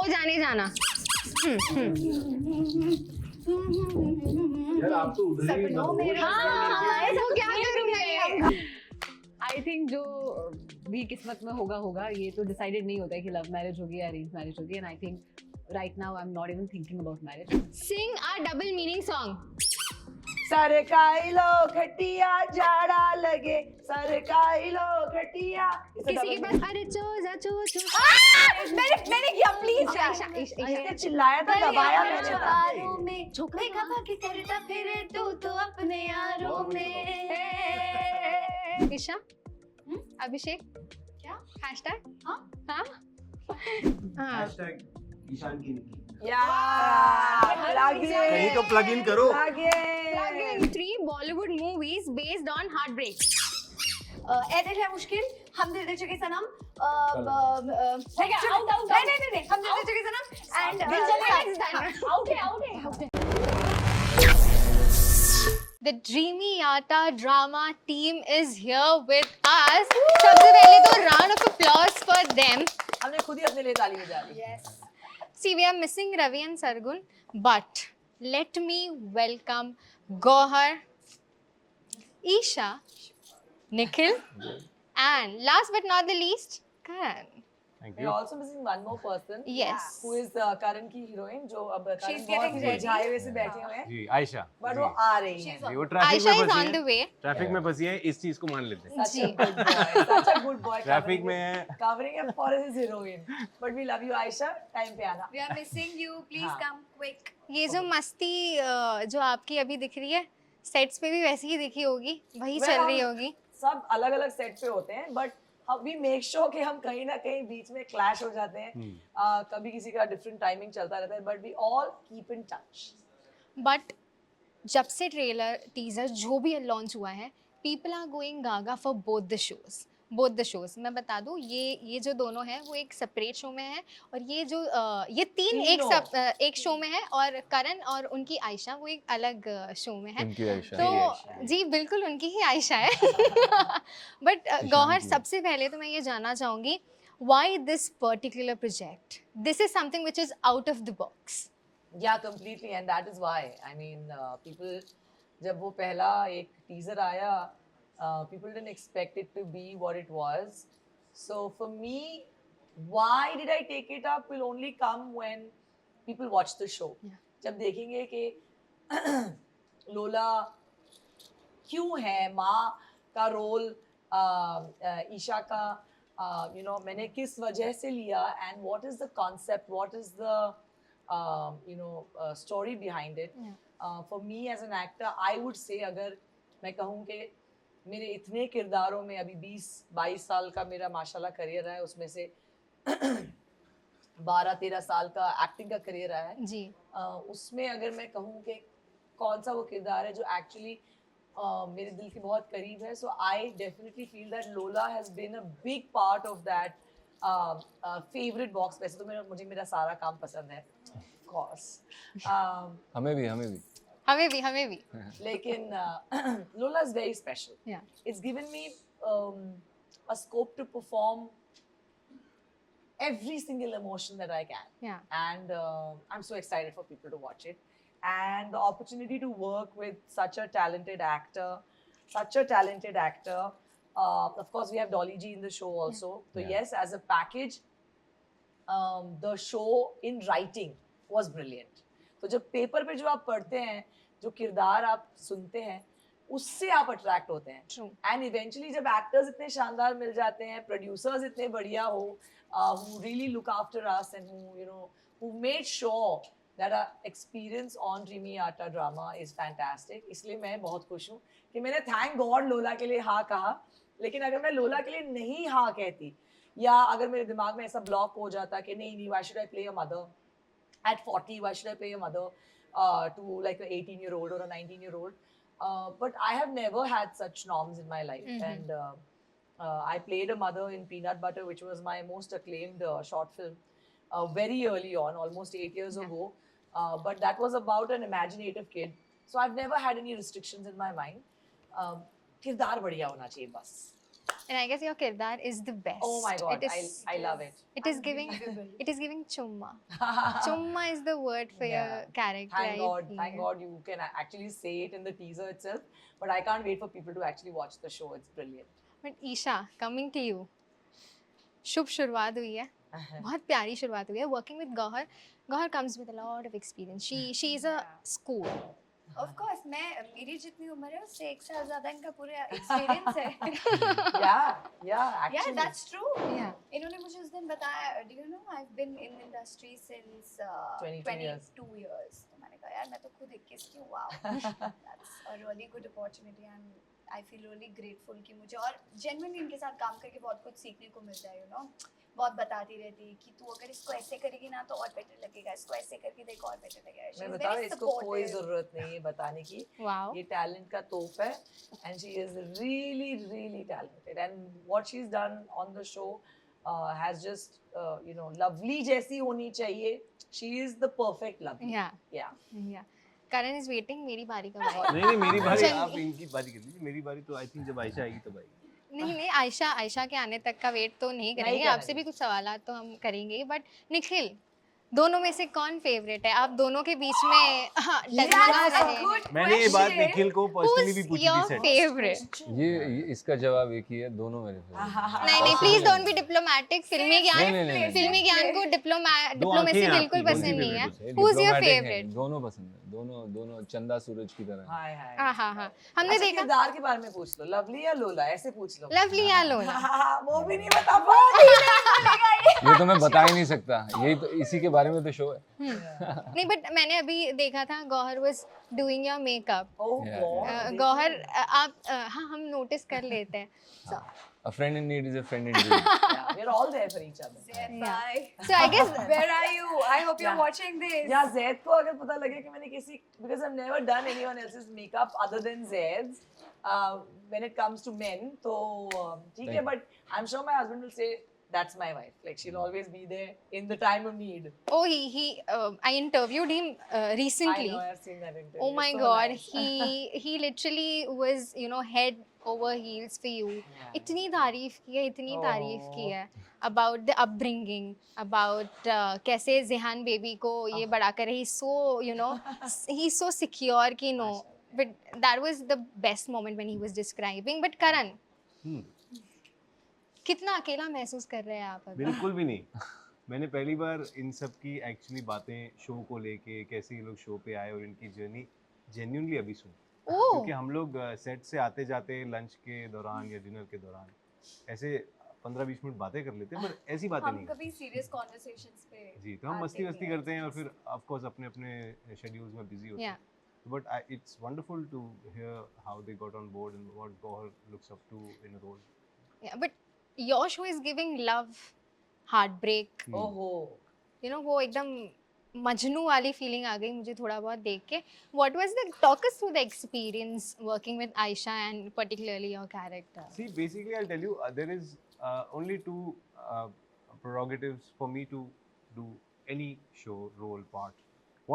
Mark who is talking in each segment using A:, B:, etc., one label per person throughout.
A: जाने जाना।
B: यार आप तो उधर ही
A: हाँ, तो क्या करूँ मैं?
C: आई थिंक जो भी किस्मत में होगा होगा, ये तो डिसाइडेड नहीं होता है कि लव मैरिज होगी या अरेंज मैरिज होगी, and I think right now I am not even thinking about marriage.
A: Sing a double meaning song.
D: सरकाई लो खटिया जाड़ा लगे, सरकाई लो खटिया।
A: किसी के पास अरे चोजा चोचो।
D: मैंने किया प्लीज।
A: आयशा,
D: इसने चिल्लाया था, दबाया मैंने था।
A: यारों में देखा था कि करता फिरे तू अपने यारों में। ईशा, अभिषेक, क्या हैशटैग? हाँ
B: हैशटैग ईशान की निकी।
D: कहीं
B: तो प्लग इन करो।
A: Plug in 3 Bollywood movies based on heartbreak.
E: ऐ दिल है मुश्किल, हम दिल दे चुके सनम, नहीं हम दिल दे चुके सनम एंड
A: दिल चलेगा।
E: आउट है
A: The Dreamiyata Drama team is here with us. सबसे पहले तो round of applause for them.
D: हमने खुद ही अपने लिए ताली बजा ली।
A: See, we are missing Ravi and Sargun, but let me welcome Gauahar, Isha, Nikhil, and last but not the least, Karan.
B: Thank
D: We're also missing one more person.
A: Yes.
D: Who is Karan की heroine, जो अब Karan
E: She's
D: बहुत
E: getting ready.
D: मुरझाए हुए से बैठे हुए हैं,
B: जी आयशा।
D: but वो आ रही है।
B: वो ट्रैफिक
A: Aisha
B: में
A: is
B: फंसी
A: on the
B: है।
A: way.
B: ट्रैफिक में फंसी है, इस चीज को मान लेते हैं।
D: Such a good boy, such a good boy.
B: Traffic में है।
D: Covering up for his heroine. But we love you, Ayesha. Time पे आना।
E: We are missing you, please
D: हाँ.
E: come quick.
A: ये जो मस्ती जो आपकी अभी दिख रही है, सेट्स पे भी वैसी ही दिखी होगी, वही चल रही होगी.
D: सब अलग अलग सेट पे होते हैं, बट वी मेक श्योर कि हम कहीं ना कहीं बीच में क्लैश हो जाते हैं। कभी किसी का डिफरेंट टाइमिंग चलता रहता है, but we all keep in touch.
A: But जब से ट्रेलर टीजर जो भी लॉन्च हुआ है, people are going gaga for both the shows. मैं बता दूं, ये जो दोनों हैं वो एक सेपरेट शो में है, और ये जो ये तीन एक शो में है, और करण और उनकी आयशा वो एक अलग शो में है।
B: उनकी आयशा।
A: तो जी बिल्कुल उनकी ही आयशा है। बट गौहर, सबसे पहले तो मैं ये जानना चाहूँगी, why this particular project? This is something which is out of the box.
D: Yeah, completely, and that is why. I mean, people, जब वो पहला एक teaser आया, people didn't expect it to be what it was. So for me, why did I take it up will only come when people watch the show.
A: Yeah.
D: जब देखेंगे कि लोला क्यों है, माँ का रोल ईशा का, मैंने किस वजह से लिया, and what is the concept, what is the story behind it. For me as an actor, I would say, अगर मैं कहूँ कि मेरे इतने किरदारों में अभी 20-22 साल का मेरा माशाल्लाह करियर रहा है, उसमें से 12-13 साल का एक्टिंग का करियर रहा है
A: जी.
D: उसमें अगर मैं कहूँ कि कौन सा वो किरदार है जो एक्चुअली मेरे दिल के बहुत करीब है, so I definitely feel that Lola has been a big part of that favourite box. वैसे तो मुझे मेरा सारा काम पसंद है, ऑफ कोर्स.
B: हमें भी
A: हमें भी.
D: लेकिन लोला is very special.
A: Yeah.
D: It's given me a scope to perform every single emotion that I can.
A: Yeah.
D: And I'm so excited for people to watch it. And the opportunity to work with such a talented actor. Of course, we have Dolly G in the show also. So
B: Yeah.
D: yes, as a package, the show in writing was brilliant. तो जब paper पे जो आप पढ़ते हैं, जो किरदार आप सुनते हैं, उससे आप अट्रैक्ट होते हैं.
A: True.
D: एंड इवेंचुअली जब एक्टर्स इतने शानदार मिल जाते हैं, प्रोड्यूसर्स इतने बढ़िया हो, who really look after us and who made sure that our experience on Dreamiyata Drama is fantastic. इसलिए मैं बहुत खुश हूँ कि मैंने थैंक गॉड लोला के लिए हाँ कहा. लेकिन अगर मैं लोला के लिए नहीं हाँ कहती, या अगर मेरे दिमाग में ऐसा ब्लॉक हो जाता कि नहीं, why should I play a mother at 40, why should I play a mother to like an 18-year-old or a 19-year-old? But I have never had such norms in my life. And I played a mother in Peanut Butter, which was my most acclaimed short film very early on, almost 8 years ago. But that was about an imaginative kid. So I've never had any restrictions in my mind. किरदार बढ़िया होना चाहिए बस.
A: And I guess your kirdar is the best.
D: Oh my god,
A: It is,
D: I love it.
A: it is giving chumma. Chumma is the word for your
D: Yeah.
A: character.
D: Thank
A: I
D: God,
A: feel.
D: thank God you can actually say it in the teaser itself. But I can't wait for people to actually watch the show. It's brilliant.
A: But Isha, coming to you. शुभ शुरुआत हुई है, बहुत प्यारी शुरुआत हुई है. Working with Gauahar, Gauahar comes with a lot of experience. She is a school.
E: Of course, मेरी जितनी उम्र है उससे 1 साल ज़्यादा इनका पूरा experience है.
D: Yeah, actually.
E: Yeah, that's true.
A: Yeah.
E: इन्होंने मुझे उस दिन बताया, do you know I've been in industry since
D: 22 years.
E: 22 years. तो मैंने कहा यार मैं तो खुद 21 की हूँ. Wow, that's a really good opportunity and I feel really grateful कि मुझे और genuinely इनके साथ काम करके बहुत कुछ सीखने को मिलता है, you know. बहुत बताती रहती है कि तू अगर इसको ऐसे करेगी ना तो और बेटर लगेगा, इसको ऐसे करके देखो और बेटर लगेगा.
D: मैं बता रहा हूँ, इसको कोई जरूरत नहीं है बताने की.
A: Wow.
D: ये टैलेंट का तोप है and she is really talented and what she's done on the show has just lovely जैसी होनी चाहिए. She is the perfect lovely.
A: Yeah. Karan is waiting. मेरी बारी का बहुत.
B: नहीं मेरी बारी,
A: चलिए.
B: आप इनकी बारी कर लीजिए. मेरी बारी तो आई थिंक जब आयशा आएगी तब आएगी.
A: नहीं आयशा के आने तक का वेट तो नहीं करेंगे.
D: करेंगे.
A: आपसे भी कुछ सवाल तो हम करेंगे. बट निखिल, दोनों में से कौन फेवरेट है? आप दोनों के बीच में डगमगा रहे हैं.
B: मैंने ये बात निखिल को पर्सनली भी पूछी
A: योर
B: थी सेट.
A: फेवरेट?
F: ये इसका जवाब एक ही है, दोनों मेरे फेवरेट.
A: नहीं प्लीज डोंट बी डिप्लोमैटिक. फिल्मी
F: नहीं.
A: ज्ञान को डिप्लोमेसी
B: हैं
A: बिल्कुल
B: आपकी,
A: पसंद नहीं है.
F: है,
A: हु इज योर
F: diplomatic हैं,
A: फेवरेट?
F: दोनों पसंद है. दोनों चंदा सूरज की तरह.
D: हाय
A: हाँ हमने
D: अच्छा,
A: देखा.
D: किरदार के बारे में पूछ लो. लवली या लोला ऐसे पूछ लो.
A: लवली या लोला?
D: वो भी नहीं बता पाऊंगी.
F: ये तो मैं बता ही नहीं सकता. यही तो इसी के बारे में तो शो है.
A: नहीं बट मैंने अभी देखा था Gauahar was doing your makeup.
D: Oh
F: Yeah.
D: God.
A: Gauahar आप हाँ हम नोटिस कर लेते हैं.
F: A friend in need is a friend indeed.
D: Yeah, we're all there for each other.
E: Bye.
A: So I guess
E: Where are you? I hope you're
D: Yeah.
E: watching this.
D: या Zaid को अगर पता लगे कि मैंने किसी because I've never done anyone else's makeup other than Zaid's when it comes to men तो ठीक है.
F: Thank
D: But I'm sure my husband will say that's my wife. Like she'll always be there in the time of need.
A: oh he I interviewed him recently.
D: I know, I've seen that interview.
A: Oh my
D: It's so
A: god,
D: nice.
A: he literally was head over heels for you.
D: Yeah.
A: इतनी तारीफ की है about the upbringing, about कैसे जिहान baby को ये बड़ा करे. He's so he's so secure कि no. But that was the best moment when he was describing. But Karan, कितना अकेला महसूस कर रहे हैं आप अभी?
B: बिल्कुल भी नहीं. मैंने पहली बार इन सब की एक्चुअली बातें शो को लेके कैसे ये लोग शो पे आए और इनकी जर्नी जेन्युइनली अभी सुनी. क्योंकि हम लोग सेट से आते जाते लंच के दौरान या डिनर के दौरान ऐसे 15-20 मिनट बातें कर लेते हैं, पर ऐसी बातें
E: हम
B: नहीं
E: कभी serious conversations पे
B: जी. तो हम मस्ती करते हैं और फिर ऑफ कोर्स अपने शेड्यूल्स में बिजी होते हैं. But it's wonderful to hear how they got on board and what Gauahar looks up to in a role.
A: Yeah, but your show is giving love, heartbreak.
D: ओहो.
A: वो एकदम मजनू वाली feeling आ गई मुझे थोड़ा बहुत देख के. What was the talk us through the experience working with Ayesha and particularly your character?
B: See, basically, I'll tell you, there is only two prerogatives for me to do any show role part.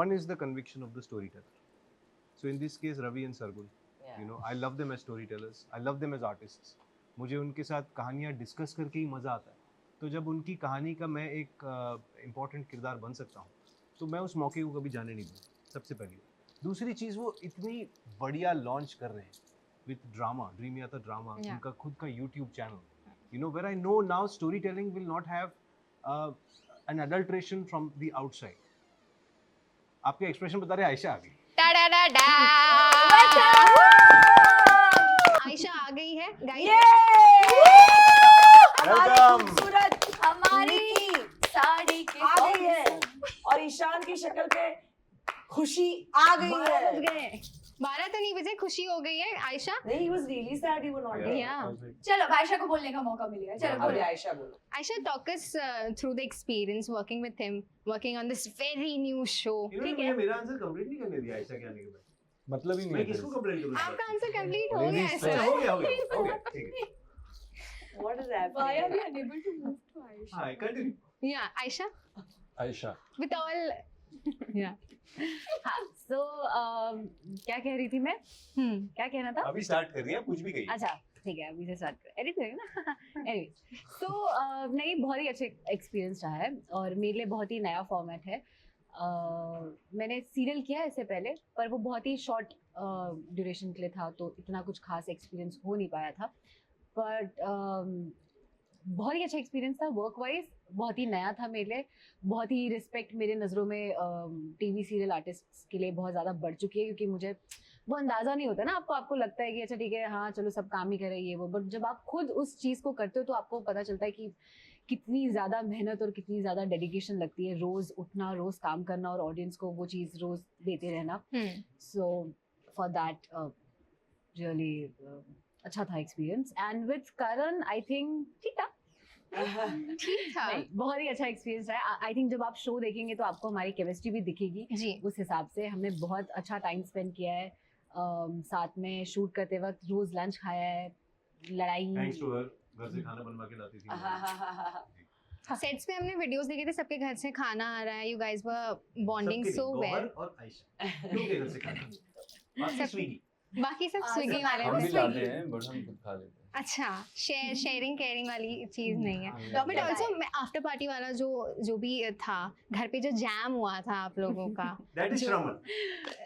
B: One is the conviction of the storyteller. So in this case, Ravi and Sargun, I love them as storytellers. I love them as artists. मुझे उनके साथ कहानियाँ discuss करके ही मज़ा आता है. तो जब उनकी कहानी का मैं एक इम्पॉर्टेंट किरदार बन सकता हूँ तो मैं उस मौके को कभी जाने नहीं दूँ. सबसे पहली. दूसरी चीज़, वो इतनी बढ़िया लॉन्च कर रहे हैं विथ ड्रामा, ड्रीमियाता ड्रामा. उनका खुद का YouTube channel, where I know now storytelling will not have an adulteration from the outside. आपके एक्सप्रेशन बता रहे आयशा आ गई.
A: आयशा आ गई है गाइस.
D: हमारी खूबसूरत
E: हमारी साड़ी के
D: आ गई है और ईशान की शक्ल पे खुशी आ गई है.
A: 12 तो नहीं बजे खुशी हो गई है. आयशा,
D: नहीं, he was really sad he was not there.
A: Yeah.
E: चलो आयशा को बोलने का मौका मिलेगा. चलो
D: अभी
E: बोलो.
D: आयशा बोलो.
A: Aisha, talk us through the experience working with him, working on this very new show.
B: इन्होंने मुझे मेरा आंसर कंप्लीट नहीं करने दिया आयशा के आने के बाद.
F: मतलब ही
B: मैं
F: नहीं
B: किसको
F: है.
B: कंप्लेंट करूँ?
A: आपका आंसर कंप्लीट हो गया है
B: अच्छा,
A: सर.
B: हो गया ठीक है.
D: What is happening?
E: Why are we unable to move to Ayesha?
B: हाँ, continue.
A: Yeah, Aisha,
F: Ayesha.
A: with all. Yeah.
C: हाँ, so क्या कह रही थी मैं? क्या कहना था?
B: अभी स्टार्ट कर रही है, कुछ भी कहिए.
C: अच्छा, ठीक है अभी से स्टार्ट कर एडिट करेंगे ना एनीवेज सो नहीं बहुत ही अच्छे एक्सपीरियंस रहा है और मेरे लिए बहुत ही नया फॉर्मेट है मैंने सीरियल किया है इससे पहले पर वो बहुत ही शॉर्ट ड्यूरेशन के लिए था तो इतना कुछ खास एक्सपीरियंस हो नहीं पाया था बट बहुत ही अच्छा एक्सपीरियंस था वर्क वाइज बहुत ही नया था मेरे लिए बहुत ही रिस्पेक्ट मेरे नज़रों में टीवी सीरियल आर्टिस्ट के लिए बहुत ज़्यादा बढ़ चुकी है क्योंकि मुझे वो अंदाज़ा नहीं होता ना आपको लगता है कि अच्छा ठीक है हाँ चलो सब काम ही कर रही है वो बट जब आप खुद उस चीज़ को करते हो तो आपको पता चलता है कि कितनी ज़्यादा मेहनत और कितनी ज़्यादा डेडिकेशन लगती है रोज़ उठना रोज़ काम करना और ऑडियंस को वो चीज़ रोज़ देते रहना सो फॉर दैट रियली अच्छा था experience and with Karan I think ठीक था
A: ठीक था
C: नहीं बहुत ही अच्छा एक्सपीरियंस रहा आई थिंक जब आप शो देखेंगे तो आपको हमारी केमिस्ट्री भी दिखेगी
A: जी
C: उस हिसाब से हमने बहुत अच्छा टाइम स्पेंड किया है साथ में शूट करते वक्त रोज लंच खाया है लड़ाई
B: थैंक्स टू हर घर से खाना बनवा के लाती थी
A: सेट्स पे हमने वीडियोस देखे थे सबके घर से खाना आ रहा है यू गाइस वर बॉन्डिंग
B: सबके
A: सो
B: नहीं,
A: वेल
B: गौहर और आयशा दोनों के घर से खाना बाकी स्विगी
A: बाकी सब स्विगी वाले
F: हम भी
A: हैं।
F: लाते हैं बट हम खुद खा लेते हैं
A: अच्छा शेयरिंग केयरिंग वाली चीज नहीं है
F: हाँ,
A: बट ऑल्सो आफ्टर पार्टी वाला जो भी था घर पे जो जैम हुआ था आप लोगों का
B: दैट इज श्रमण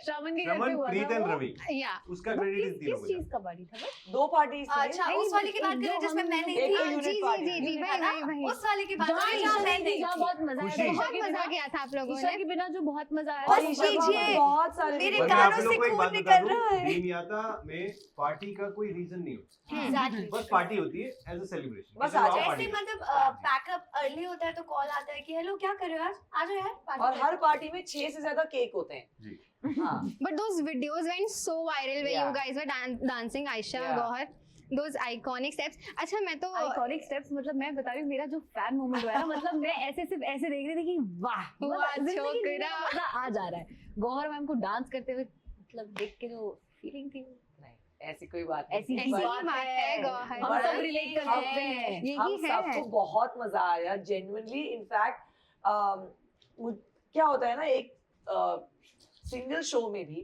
C: श्रवण के घर पे
B: श्रमण
C: हुआ
B: प्रीत
C: था
B: एंड
C: वो।
B: रवि
A: या
B: उसका क्रेडिट इन तीनों
C: किस
B: को
C: चीज का पार्टी था बस
D: 2 पार्टीज थी
E: अच्छा
C: नहीं,
E: उस वाली की बात
C: एक
E: कर रहे
C: जो
E: हैं जिसमें
C: हम-
E: मैं नहीं
D: एक
E: थी
D: तो
A: जी
D: unit
A: जी
D: party
A: जी जी
E: है ना?
A: वही
E: उस वाली की बात
C: जहाँ
E: कर रहे हैं
C: ईशा
E: जहाँ मैं
C: ने
E: नहीं
C: जहाँ
E: थी
C: बहुत मजा
B: खुशी।
C: आया
A: बहुत
C: ईशा के
A: मजा
C: बिना-
A: किया था आप लोगों
C: ईशा
A: ने
C: के बिना जो बहुत मजा आया
D: और
E: बस
D: ईशा को
E: कीजिए।
D: बहुत सारे
E: मेरे
B: और
D: people-
B: मैं आप
E: कानों
B: लोग
E: से
B: को एक
E: खून
B: बात
E: निकल
B: बता दूं
E: रहा है।
B: ड्रीमयाता में पार्टी का कोई रीजन नहीं होता
E: Exactly.
B: बस पार्टी होती है एज अ सेलिब्रेशन
D: बस आ जाओ।
E: ऐसे मतलब पैकअप अर्ली होता है तो कॉल आता है कि हेलो क्या कर रहे हो आज आ जाओ यार party
D: और
E: करते
D: हर
E: हैं।
D: पार्टी में 6 से ज्यादा केक होते हैं
B: जी
D: हाँ
A: But those videos went so viral where
D: Yeah.
A: you guys were dancing Ayesha,
D: Yeah.
A: Gauahar. Those iconic steps. अच्छा मैं तो
C: आइकॉनिक स्टेप्स मतलब मैं बता रही हूँ मेरा जो फैन मोमेंट हुआ है ना मतलब मैं ऐसे सिर्फ ऐसे देख रही थी कि वाह
A: वाह,
C: जिंदगी जीने का
A: छोकरा।
C: मजा आ जा रहा है गौहर मैम को डांस करते हुए मतलब देख के जो फीलिंग थी
D: नहीं ऐसी कोई बात नहीं
C: ऐसी
D: थी।
A: ऐसी
C: बात
A: ही बात है गौहर।
C: हम सब रिलेट कर सकते हैं
A: यही
D: हम
A: है।
D: सबको बहुत मजा आया जेन्युइनली इनफैक्ट क्या होता है ना एक सिंगल शो में भी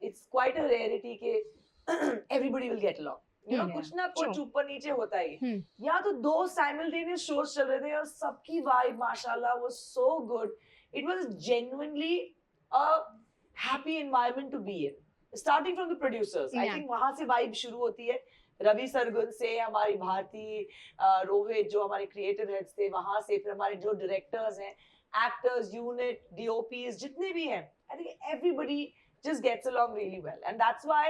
D: इट्स क्वाइट अ रेयरिटी के everybody will get along you know
A: Yeah.
D: कुछ ना कुछ
A: True.
D: ऊपर नीचे होता ही
A: Hmm.
D: या तो 2 साइमल्टेनियस शोज चल रहे थे और सबकी वाइब माशाल्लाह was so good it was genuinely a happy environment to be in starting from the producers I
A: Yeah.
D: Think वहां से वाइब शुरू होती है रवि सरगुन से हमारी भारती रोहित जो हमारे क्रिएटिव हेड्स थे वहां से फिर हमारे जो डायरेक्टर्स हैं एक्टर्स यूनिट डीओपीज जितने भी हैं I think everybody just gets along really well and that's why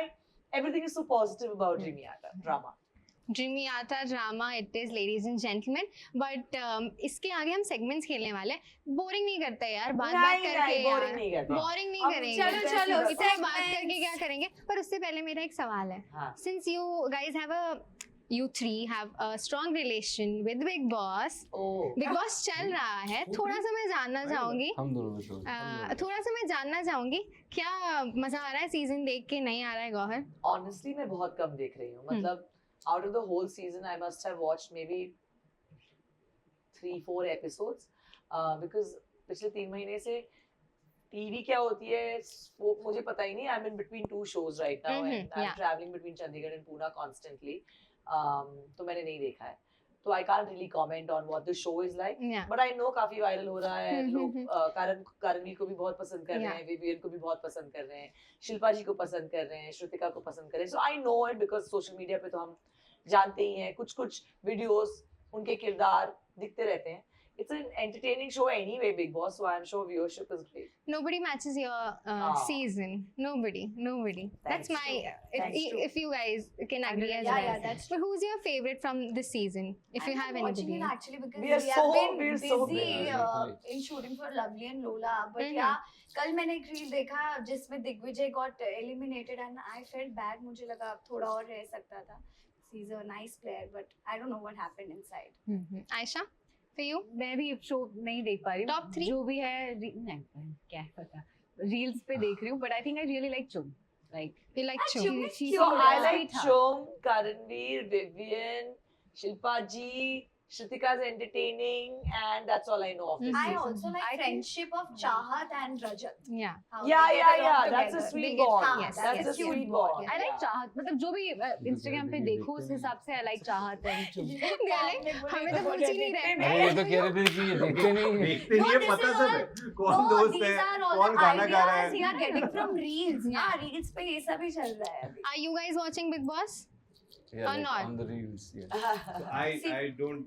D: everything is so positive about Dreamiyata drama
A: Dreamiyata Drama it is ladies and gentlemen but इसके आगे हम segments खेलने वाले हैं बोरिंग नहीं करते यार बात
D: नहीं,
A: करके
D: नहीं,
A: यार
D: boring नहीं करते।
A: बोरिंग नहीं
D: हम
A: करेंगे
E: चलो, चलो,
A: इतना बात
E: segments।
A: करके क्या करेंगे पर उससे पहले मेरा एक सवाल है
D: हाँ
A: since you guys have a you three have a strong relation with Big Boss
D: oh
A: Big Boss चल रहा है थोड़ा सा मैं जानना चाहूंगी
F: हम दोनों में शो
A: थोड़ा सा मैं जानना चाहूंगी क्या मजा आ रहा है सीजन देख के नहीं आ रहा है गौहर
D: honestly मैं बहुत कम देख रही हूँ मतलब out of the whole season I must have watched maybe 3-4 episodes because पिछले 3 महीने से टीवी क्या होती है वो मुझे पता ही नहीं I am in between 2 shows right now and I'm
A: yeah.
D: traveling between Chandigarh and Pune constantly तो मैंने नहीं देखा है तो I can't really comment on what the show is like
A: yeah
D: but I know काफी वायरल हो रहा है लोग
A: हम्म,
D: करणवीर को भी बहुत पसंद कर रहे
A: Yeah.
D: हैं विवियन को भी बहुत पसंद कर रहे हैं शिल्पा जी को पसंद कर रहे हैं श्रुतिका को पसंद कर रहे हैं so I know it because social media पे तो हम जानते ही हैं कुछ कुछ वीडियोस उनके किरदार दिखते रहते हैं it's an entertaining show anyway big boss so I am sure viewership is great
A: nobody matches your season nobody that's
D: Thanks
A: my
D: Thanks to-
A: if you guys can agree as
E: Yeah,
A: well
E: yeah, that's
A: but who's your favorite from this season if you
E: I'm
A: have
E: not watching
A: anybody
E: it actually because
D: We are
E: we have
D: so-
E: been
D: we are
E: busy
D: so busy.
E: in shooting for Lovely and Lola. But
A: Mhm.
E: yeah, कल मैंने एक reel देखा जिसमें Digvijay got eliminated and I felt bad. मुझे लगा अब थोड़ा और रह सकता था. He's a nice player, but I don't know what happened inside.
A: Aisha for you
C: मैं भी शो नहीं देख पा रही हूँ
A: Top 3?
C: जो भी है नहीं क्या है पता रील्स पे देख रही हूँ but I think I really like चुन like
A: you like
E: Achoo.
A: Chum
E: She-
D: So I
C: sweet
D: like
C: था।
D: Chom, Karanveer, Vivian, Shilpa ji, Shritika's entertaining, and that's all I know of this
E: I
D: season.
E: also like
C: I think-
E: friendship of Chahat and Rajat.
A: Yeah.
E: How
D: Yeah,
E: they
D: yeah,
E: get
D: yeah.
E: along
D: That's a
E: together.
D: sweet
A: They get-
D: bond.
A: yes,
D: That's
A: yes,
D: a
A: yes.
D: sweet bond.
C: I like चाहत, मतलब जो भी Instagram पे
F: ये
C: देखो उस
F: देखते
C: हिसाब से I like चाहत and चुम।
A: हमें तो पूछ ही नहीं रहे।
F: अरे ये तो कह रहे थे कि ये देखते नहीं है।
B: देखते नहीं है,
E: this
B: पता
E: is
B: सब
E: all-
B: है कौन
E: No,
B: दोस्त
E: these
B: है,
E: are all
B: कौन
E: the
B: खाना खा रहा
E: ideas we
B: है.
E: are getting from reels. ना reels पे ये सब ही चल रहा है अभी.
A: Are you guys watching Big Boss?
F: Yeah,
A: Or
F: like
A: not?
F: on the reels, yes.
B: I don't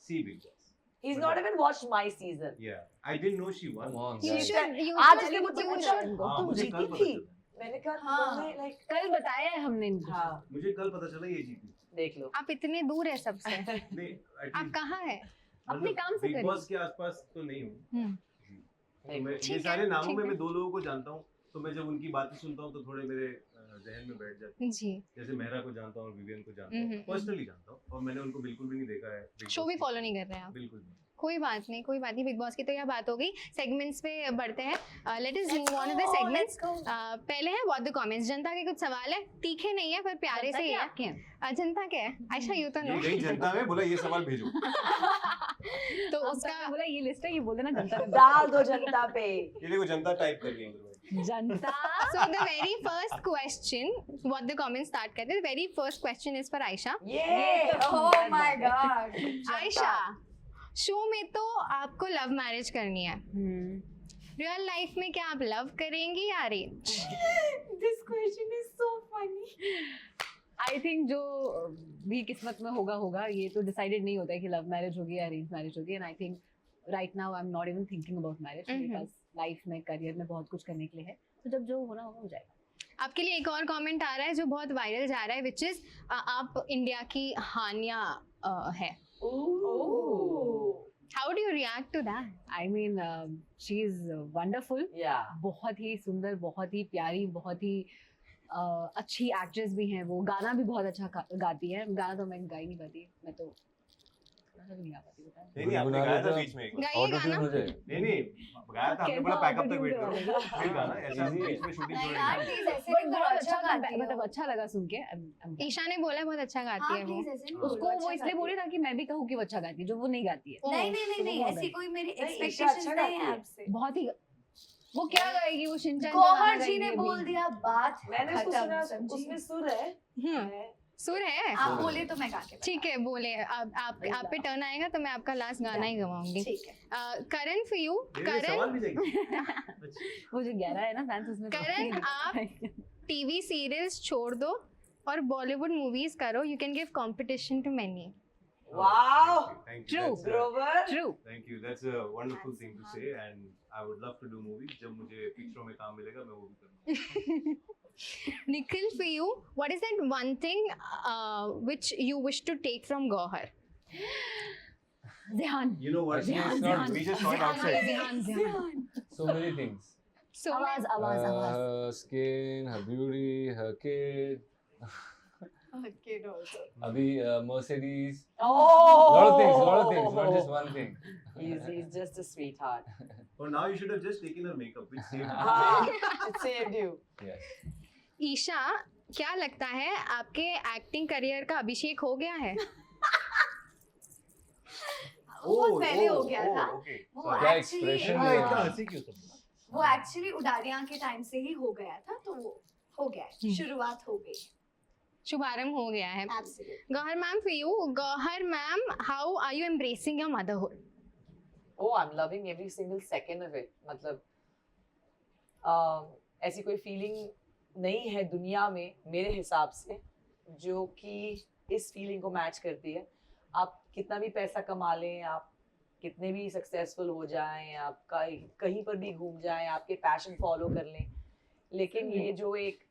B: see Big Boss.
D: He's not even watched my season.
B: Yeah, I didn't know she won.
F: Come on,
A: You
F: guys.
A: should. You
D: आज
A: should.
D: इसने
A: You
D: मुझसे
A: should.
D: पूछा
B: हाँ,
D: तुम
B: मुझे
D: जीती
B: कल पता
D: थी?
B: चला.
D: मैंने कहा
E: हाँ.
D: तुमने like
C: कल बताया है हमने इनको।
D: हाँ
B: मुझे कल पता चला ये जीती.
D: देख लो.
A: आप इतने दूर है सबसे।
B: नहीं, at
A: आप
B: least
A: कहाँ है?
C: अपने काम से
B: बिग
C: करिए।
B: बॉस के आसपास तो नहीं हूँ.
A: हम्म।
B: तो मैं
A: ठीक
B: ये
A: है,
B: सारे नामों
A: ठीक
B: में
A: है।
B: मैं 2 लोगों को जानता हूँ, तो मैं जब उनकी बातें सुनता हूँ तो थोड़े मेरे जहन में बैठ जाते हैं.
A: जी।
B: जैसे मेहरा को जानता हूँ और विवियन को जानता
A: हम्म,
B: हूँ, पर्सनली जानता हूँ, और मैंने उनको बिल्कुल भी नहीं देखा है. Big
A: शो
B: Boss
A: भी
B: की.
A: फॉलो नहीं कर रहे हैं आप।
B: बिल्कुल नहीं.
A: कोई बात नहीं, कोई बात नहीं। बिग बॉस की तो यह बात हो गई। सेगमेंट्स पे बढ़ते हैं। Let us move on to the segments. पहले है व्हाट द कमेंट्स। जनता के कुछ सवाल है, तीखे नहीं है पर प्यारे से ही है।
C: आपके हैं।
A: जनता के है? आयशा यू तो
B: ये
A: नो।
B: गई जनता में, बोला ये सवाल भेजो.
A: तो
C: उसका
A: उसका
C: बोला ये लिस्ट है, ये बोल देना जनता ने।
D: डाल दो जनता पे.
B: ये देखो जनता टाइप कर रही है.
C: जनता।
A: so the very first question, what the comments start करते हैं. The very first question is for Ayesha.
D: ये
E: Oh my god.
A: Ayesha, show में तो आपको लव मैरिज करनी है। रियल लाइफ में क्या आप लव करेंगी या arrange?
E: This question is so funny.
C: I think जो भी किस्मत में होगा होगा, ये तो डिसाइडेड नहीं होता है कि लव मैरिज होगी या अरेंज मैरिज होगी। And I think right now I am not even thinking about marriage. मेरे पास लाइफ में, करियर में बहुत कुछ करने के लिए है, तो जब जो होना होगा हो जाएगा।
A: आपके लिए एक और कमेंट आ रहा है जो बहुत वायरल जा रहा है, विच इज आप इंडिया की हानिया है। How do you react to that?
C: I mean she is wonderful.
D: या
C: बहुत ही सुंदर, बहुत ही प्यारी, बहुत ही अच्छी एक्ट्रेस भी हैं वो। गाना भी बहुत अच्छा गाती है। गाना तो मैं गा ही नहीं पाती, मैं तो थोड़ा सा भी नहीं गा पाती, बताएं।
B: नहीं आपने गाया था बीच में एक बार.
A: गाइए
F: Auto tune
A: गाना।
F: हो जाए.
B: नहीं गाया था, हमने बोला पैकअप तक वेट करो.
C: कैसा
B: फिर गाना ऐसा
F: Easy है.
B: बीच में शूटिंग
E: नहीं
B: छोड़
E: यार,
B: दी.
E: please ऐसे
C: But
E: नहीं
C: बहुत
E: करो,
C: अच्छा
E: अच्छा गाती हो.
C: मतलब अच्छा लगा सुन के।
A: ईशा ने बोला बहुत अच्छा गाती
E: हाँ
A: है वो।
E: प्लीज ऐसे नहीं बोलो,
C: उसको वो
E: अच्छा
C: इसलिए
E: गाती
C: बोली
E: हो.
C: ताकि मैं भी कहूँ कि वो अच्छा गाती है, जो वो नहीं गाती है।
E: नहीं नहीं नहीं
C: तो
E: नहीं,
C: वो
E: ऐसी
C: बोल
E: कोई मेरी
D: नहीं, ईशा
E: एक्सपेक्टेशंस
D: अच्छा
E: नहीं है
D: गाती है.
E: आपसे.
C: बहुत ही वो क्या गाएगी, वो शिनचैन
E: गौहर जी ने बोल दिया बात
D: मैंने उसको
E: खत्म,
D: सुना,
E: समझी?
D: उसमें सुर है.
A: सुर है।
E: आप बोले तो मैं गा के
A: ठीक है, बोले। आप पे टर्न आएगा तो मैं आपका लास्ट गाना ही गवाऊंगी।
E: ठीक है.
A: करण फॉर यू।
B: मेरे लिए सवाल
A: करण,
B: भी जाएंगे.
C: वो जो 11 है ना फैंस, उसमें
A: करण, आप टीवी सीरीज छोड़ दो और बॉलीवुड मूवीज करो। You can give competition to many.
D: Wow.
B: Thank you.
C: True.
B: That's,
D: Grover.
C: True.
B: Thank you. That's a wonderful thing to say, and I would love to do movies. जब मुझे पिक्चरों में काम मिलेगा मैं वो भी करूँगा.
A: Nikhil, for you, what is that one thing which you wish to take from Gauahar?
C: ध्यान।
B: You know what?
C: Zyaan,
B: It's not.
C: Zyaan.
B: We just saw it outside.
C: ध्यान।
F: So many things.
A: So
C: आवाज आवाज आवाज।
F: Her skin, her beauty, her kid.
E: Kid also.
F: अभी Mercedes.
D: Oh.
F: Lot of things, not just one thing.
D: He's just a sweetheart.
B: For now, you should have just taken her makeup, which saved you.
D: Ah, it saved you.
F: Yes.
A: Isha, क्या लगता है आपके acting career का अभिषेक हो गया है?
E: बहुत पहले हो गया था.
B: Okay.
E: वो
B: Sorry.
F: क्या
E: actually
F: expression
B: हाँ,
F: है
B: इतना
F: यार।
B: हंसी क्यों तुम?
E: वो एक्चुअली उडारियां के टाइम से ही हो गया था, तो वो हो गया है. शुरुआत हो गई.
A: शुभारंभ हो गया है।
E: Absolutely.
A: Gauahar ma'am, for you, Gauahar ma'am, how are you embracing your motherhood?
D: Oh, I'm loving every single second of it. मतलब ऐसी कोई फीलिंग नहीं है दुनिया में मेरे हिसाब से जो कि इस फीलिंग को मैच करती है. आप कितना भी पैसा कमा लें, आप कितने भी सक्सेसफुल हो जाएं, आप कहीं पर भी घूम जाएं, आपके पैशन फॉलो कर लें, लेकिन ये जो एक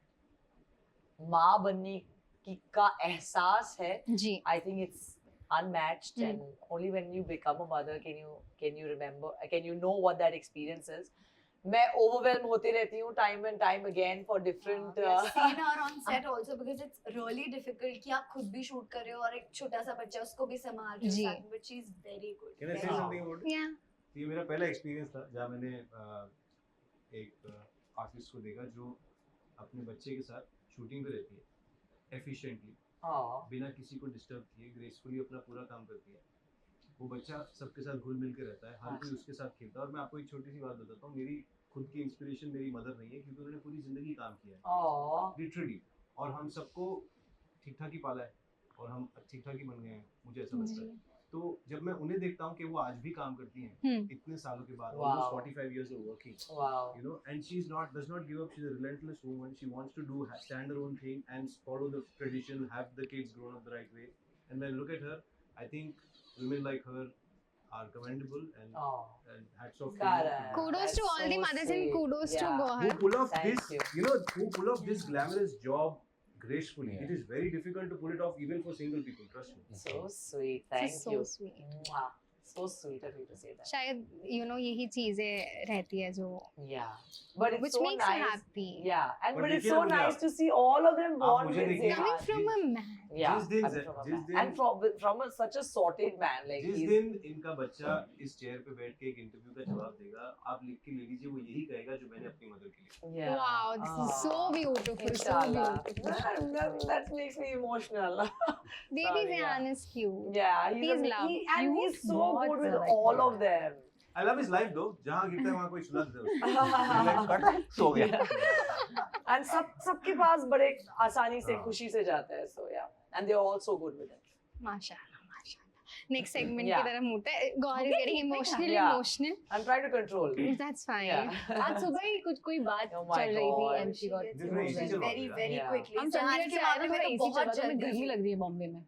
D: माँ बनने की का एहसास है,
A: जी।
D: I think it's unmatched, and only when you become a mother can you remember, can you know what that experience is. मैं overwhelmed होती रहती हूँ time and time again for different.
E: We have seen her on set also because it's really difficult कि आप खुद भी shoot कर रहे हो और एक छोटा सा बच्चा उसको भी संभाल रहे हो
A: जी।
E: साथ में, but she's very good.
B: Can I say
E: very
B: something about it?
A: Yeah.
B: ये मेरा पहला एक्सपीरियंस था जहाँ मैंने एक आर्टिस्ट को देखा जो अपने बच्चे के साथ शूटिंग पे रहती है एफिशिएंटली,
D: हाँ.
B: बिना किसी को डिस्टर्ब किए ग्रेसफुली अपना पूरा काम करती है. वो बच्चा सबके साथ घुल मिल के रहता है, हर कोई उसके साथ खेलता है। और मैं आपको एक छोटी सी बात बताता हूँ, मेरी खुद की इंस्पिरेशन मेरी मदर नहीं है, क्योंकि उन्होंने पूरी जिंदगी काम किया है लिटरली, और हम सबको ठीक ठाक ही पाला है और हम ठीक ठाक ही बन गए हैं, मुझे ऐसा लगता है। तो जब मैं उन्हें देखता हूँ कि वो आज भी काम करती हैं इतने सालों के बाद, almost 45 years of working, you know, and does not give up. She's a relentless woman. She wants to stand her own thing and follow the tradition, have the kids grown up the right way. And when I look at her, I think women like her are commendable, and hats off to you.
A: Kudos to all the mothers and kudos to Gauahar.
B: Who pull off who pull off this glamorous job gracefully. It is very difficult to pull it off even for single people, trust me.
D: So sweet, thank
A: So
D: you.
A: sweet.
D: Mwah. So sweet of you to say that.
A: शायद यही चीजें रहती है जो
D: Yeah, but it's
A: which
D: so
A: makes
D: nice.
A: you happy.
D: Yeah, and
B: But
D: but it's
B: देखिए
D: so
B: ना मुझे
D: nice
B: आप-
D: to see all of them born
B: मुझे
D: with
B: देखिए,
D: Zehan.
A: Coming from a man.
D: Yeah,
B: जिस दिन
D: coming
B: से-
D: from a
B: जिस
D: man.
B: दिन-
D: and from such a sorted man, like
B: जिस
D: he's
B: दिन इनका बच्चा इस चेयर पे बैठ के एक इंटरव्यू का जवाब देगा, आप लिख के ले लीजिए, वो यही कहेगा जो मैंने अपनी मदर के लिए।
D: yeah.
A: Wow, this is so beautiful, so
D: Inshallah.
A: beautiful.
D: That makes me emotional.
A: Baby
D: Sorry, yeah.
A: Zehan is cute.
D: Yeah,
A: He's loved.
D: and
C: Cute,
D: he's so
C: बहुत
D: good with
C: ज़्यादा
D: all
C: cute
D: of them.
B: I love his life though, जहाँ गिरता है वहाँ कोई सुलग दे उसको। सो गया।
D: And सबके पास बड़े आसानी से खुशी से जाता है, so yeah, and they're all so good with it.
A: माशाल्लाह, माशाल्लाह. Next segment
D: Yeah.
A: की तरफ मुड़ते हैं. Gauahar is getting emotional,
D: Yeah.
A: emotional.
D: I'm trying to control.
A: That's fine.
D: Yeah.
C: आज सुबह ही कोई बात
D: Oh my
C: चल रही थी
D: God.
C: and she got
B: This is easy चलवा
E: very
B: देगा।
E: very
D: Yeah.
E: quickly.
C: हम
E: जहान
C: चंडीगढ़
E: के
C: से आए
E: मामले
C: तो
E: में
C: थोड़ा
E: तो
C: एसी चला
E: बहुत
C: तो हमें
E: जल्दी
C: गर्मी
E: थी.
C: लग रही है बॉम्बे में.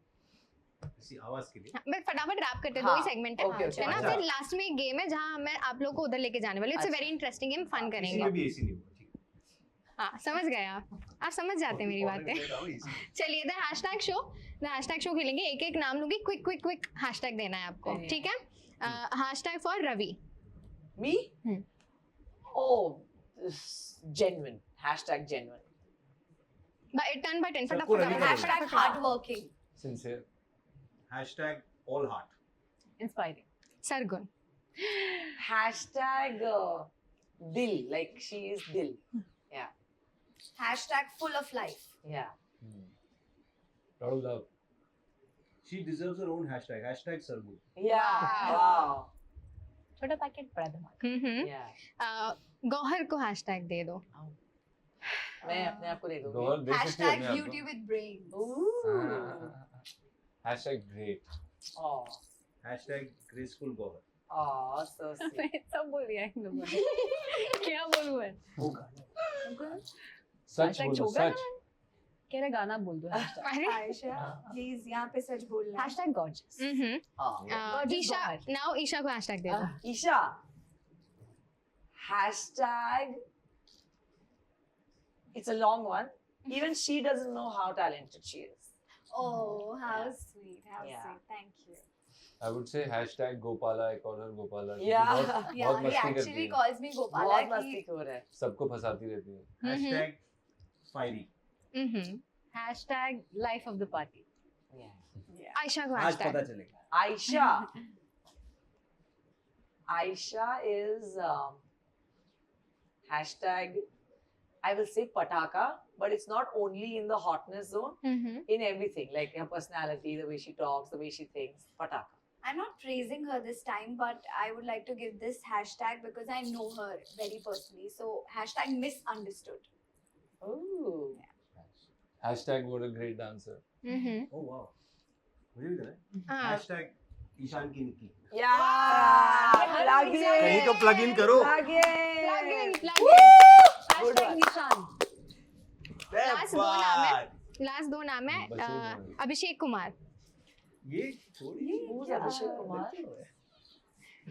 B: इसी आवाज के लिए।
A: मैं फटाफट रैप करते हैं, दो ही
D: हाँ,
A: सेगमेंट है
D: okay, okay.
A: है ना.
B: अच्छा.
A: फिर लास्ट में एक गेम है जहाँ मैं आप लोग को उधर लेके जाने वाली. इट्स
D: अच्छा.
A: वेरी इंटरेस्टिंग गेम, फन
B: किसी
A: करेंगे.
B: में भी ऐसी नहीं हुआ, ठीक है।
A: हाँ, समझ गए आप समझ जाते हैं मेरी बातें. चलिए, द हैशटैग शो खेलेंगे. एक एक नाम लूंगी, क्विक हैशटैग देना है आपको,
D: Yeah.
A: ठीक है. Hashtag for Ravi.
D: Me? Oh, genuine. Hashtag genuine.
A: Turn by turn,
B: सबको रवि का
E: Hashtag hardworking.
F: Sincere.
B: Hashtag all heart.
C: Inspiring.
A: Sargun.
D: Hashtag Dil, like she is Dil. Yeah,
E: Hashtag full of life.
D: yeah.
F: Lot of love.
B: She deserves her own hashtag. Hashtag Sargu.
D: Yeah. Wow.
C: छोटा packet बड़ा धमाका.
D: Yeah.
A: Gauhar को hashtag दे दो.
D: मैं अपने आप को दे दूंगी.
F: गौहर दे सकती है
E: Hashtag
F: अपने आप को.
E: beauty with brains.
D: Ooh.
F: Hashtag great.
D: Oh.
B: Hashtag graceful Gauahar.
D: Oh, so sweet.
C: सब बोल दिया इन लोगों ने. क्या बोलूं मैं?
F: सच
C: Hashtag
F: बोलो,
C: छोगा
F: सच.
C: ना? कह रहे गाना बोल दो. Hashtag.
A: अरे
E: Ayesha, please यहाँ पे सच बोलना.
C: Hashtag gorgeous.
D: Oh.
C: Gorgeous
A: Isha,
C: Gauahar.
A: Now Isha को हैशटैग दे दो.
D: Isha. Hashtag. It's a long one. Even she doesn't know how talented she is.
E: Oh, how sweet, how
D: Yeah.
E: sweet. Thank you.
F: I would say hashtag Gopala, I call her Gopala. क्योंकि
D: Yeah.
F: बहुत
E: Yeah, he
F: मस्ती करती
E: actually
F: है.
E: calls me Gopala.
D: बहुत
E: कि-
D: मस्ती हो रहा है.
F: सबको फंसाती रहती है.
B: Hashtag fiery.
C: Hashtag life of the party.
D: Yeah.
A: Ayesha को
B: आज
A: हैशटैग.
B: पता चलेगा.
D: Ayesha. Ayesha is hashtag, I will say pataka, but it's not only in the hotness zone, in everything, like her personality, the way she talks, the way she thinks, pataka.
E: I'm not praising her this time, but I would like to give this hashtag because I know her very personally. So hashtag misunderstood.
D: Ooh.
F: Hashtag what a great dancer.
B: Oh wow. मुझे भी देना है.
A: हाँ.
B: Hashtag Ishan की Nikki.
D: Yeah! Plug in!
B: कहीं तो plug in करो.
D: Plug in!
A: Plug in.
D: Good
C: Hashtag
D: one.
C: निशान.
A: लास्ट दो नाम है
F: बचे हुए हैं.
A: अभिषेक कुमार.
B: ये थोड़ी.
D: Who's Abhishek Kumar?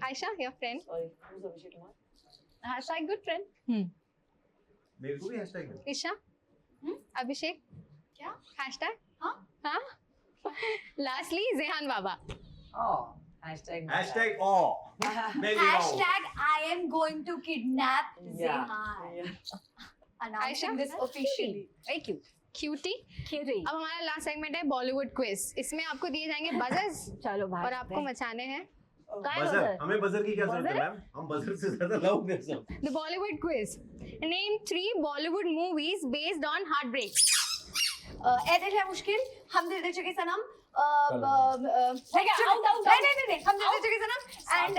A: Ayesha, your friend.
D: Sorry, who's Abhishek Kumar?
C: Hashtag good friend.
B: मेरे को भी hashtag है.
A: ईशा, अभिषेक.
E: क्या?
A: हैशटैग.
E: हाँ?
A: Lastly Jehan Baba.
D: Oh, hashtag.
B: Hashtag awe. Very awe.
E: Hashtag I am going to kidnap
D: Yeah.
E: Zehan.
D: Yeah.
E: Announcing
A: Ayesha?
E: this officially.
C: Very cute.
A: Cutie.
C: Kitty.
A: अब हमारा last segment है Bollywood quiz. इसमें आपको दिए जाएंगे बजर्स
C: चलो भाई.
A: और आपको मचाने हैं.
B: बजर. हमें बजर की क्या जरूरत है मैम? हम बजर से ज्यादा लाउड हैं सब.
A: The Bollywood quiz. Name 3 Bollywood movies based on heartbreak.
E: ए दिल है मुश्किल, हम दिल दे चुके सनम, नहीं हम जैसे जगह से ना एंड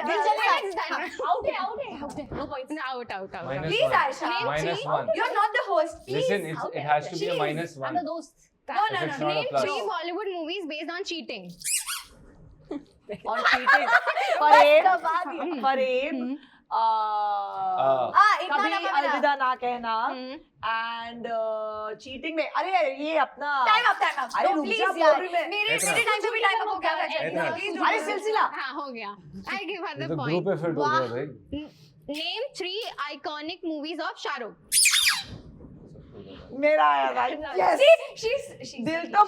C: आउट है no points
A: out out out
F: Minus
E: Please,
F: one.
E: Ayesha.
F: Minus one.
E: You are not the host
F: Listen, it has to be a minus
C: I'm
F: one.
C: the दोस्त
E: No,
F: If it's not a
A: Name
F: plus.
A: 3 Bollywood movies based on cheating.
D: On cheating. Parade.
A: Hmm.
D: Parade.
E: इतना
D: कभी
E: ना पकड़ा
D: अलविदा ना कहना
A: Hmm.
D: And cheating में अरे ये अपना
E: टाइम अप
D: अरे रुक जा,
E: प्लीज
D: बोल
E: यार
D: रही मैं।
E: मेरे टाइम पे भी टाइम अप हो गया था
B: इतना।
E: प्लीज
D: अरे सिलसिला
A: हाँ हो गया. I give her
F: ये
A: the
F: तो
A: point.
F: ग्रुप एफर्ट हो गया भाई.
A: Name 3 iconic movies of Shah Rukh.
D: मेरा आया था यस दिल To